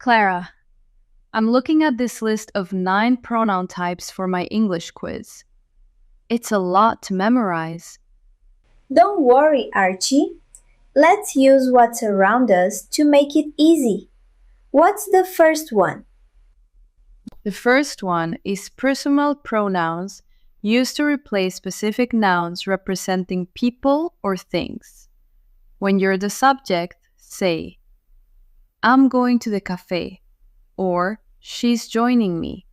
Clara, I'm looking at this list of 9 pronoun types for my English quiz. It's a lot to memorize. Don't worry, Archie. Let's use what's around us to make it easy. What's the first one? The first one is personal pronouns used to replace specific nouns representing people or things. When you're the subject, say, I'm going to the cafe, or she's joining me.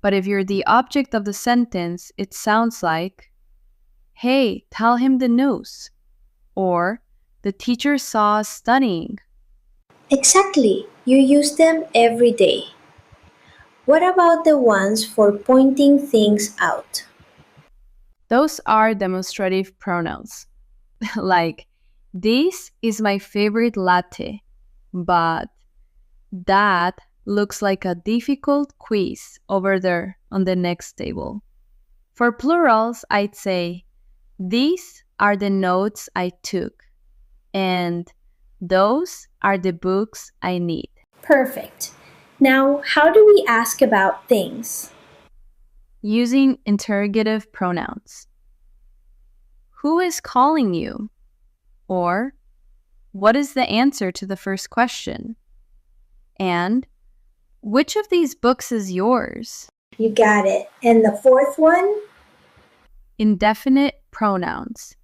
But if you're the object of the sentence, it sounds like, hey, tell him the news, or the teacher saw us studying. Exactly. You use them every day. What about the ones for pointing things out? Those are demonstrative pronouns. Like, this is my favorite latte, but that looks like a difficult quiz over there on the next table. For plurals, I'd say, these are the notes I took, and those are the books I need. Perfect. Now, how do we ask about things? Using interrogative pronouns. Who is calling you? Or, what is the answer to the first question? And, which of these books is yours? You got it. And the fourth one? Indefinite pronouns.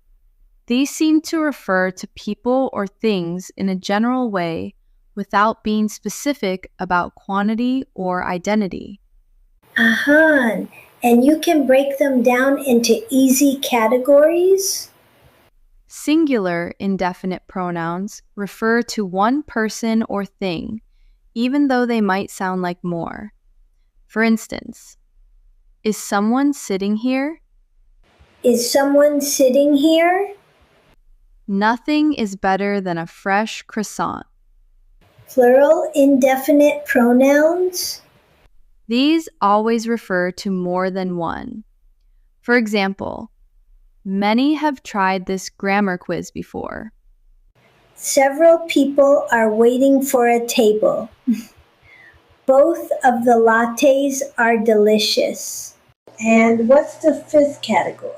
These seem to refer to people or things in a general way without being specific about quantity or identity. Uh-huh. And you can break them down into easy categories? Singular indefinite pronouns refer to one person or thing, even though they might sound like more. For instance, is someone sitting here? Is someone sitting here? Nothing is better than a fresh croissant. Plural indefinite pronouns? These always refer to more than one. For example, many have tried this grammar quiz before. Several people are waiting for a table. Both of the lattes are delicious. And what's the fifth category?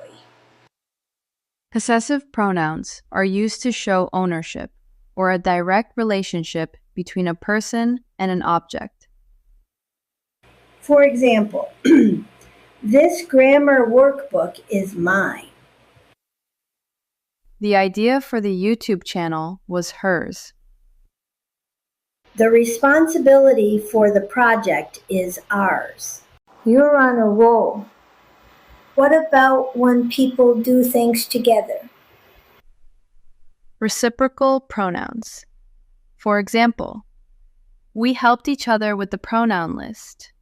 Possessive pronouns are used to show ownership or a direct relationship between a person and an object. For example, this grammar workbook is mine. The idea for the YouTube channel was hers. The responsibility for the project is ours. You're on a roll. What about when people do things together? Reciprocal pronouns. For example, we helped each other with the pronoun list.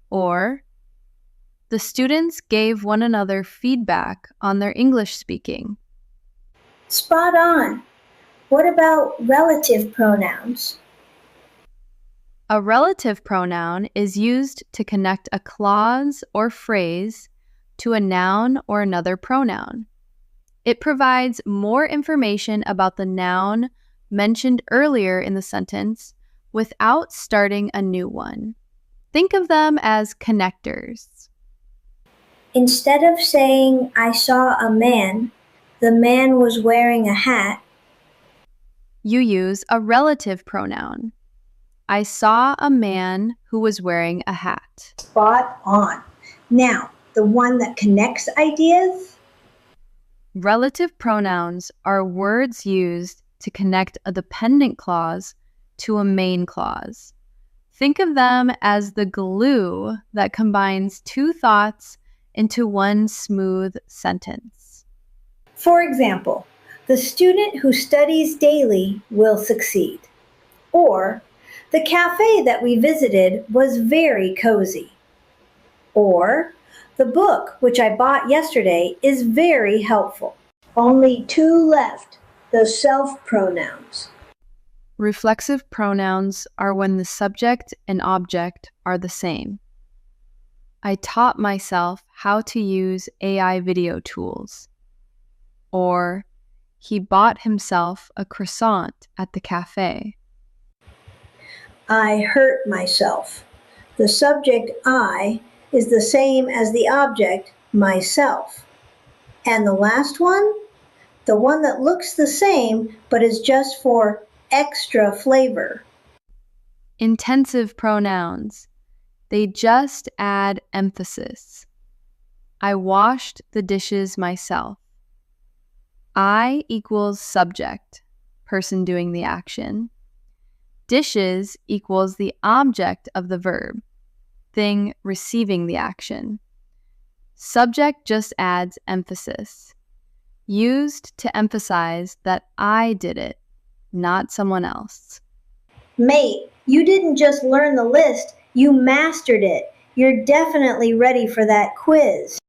Or, the students gave one another feedback on their English speaking. Spot on. What about relative pronouns? A relative pronoun is used to connect a clause or phrase to a noun or another pronoun. It provides more information about the noun mentioned earlier in the sentence without starting a new one. Think of them as connectors. Instead of saying, I saw a man, the man was wearing a hat, You use a relative pronoun. I saw a man who was wearing a hat. spot on. Now, the one that connects ideas? Relative pronouns are words used to connect a dependent clause to a main clause. Think of them as the glue that combines two thoughts into one smooth sentence. For example, the student who studies daily will succeed. Or, the cafe that we visited was very cozy. Or, the book which I bought yesterday is very helpful. Only two left, the self pronouns. Reflexive pronouns are when the subject and object are the same. I taught myself how to use AI video tools. Or, he bought himself a croissant at the cafe. I hurt myself. The subject I is the same as the object myself. And the last one? The one that looks the same but is just for extra flavor. Intensive pronouns. They just add emphasis. I washed the dishes myself. I equals subject, person doing the action. Dishes equals the object of the verb, thing receiving the action. Subject just adds emphasis, used to emphasize that I did it, not someone else. Mate, you didn't just learn the list, you mastered it. You're definitely ready for that quiz.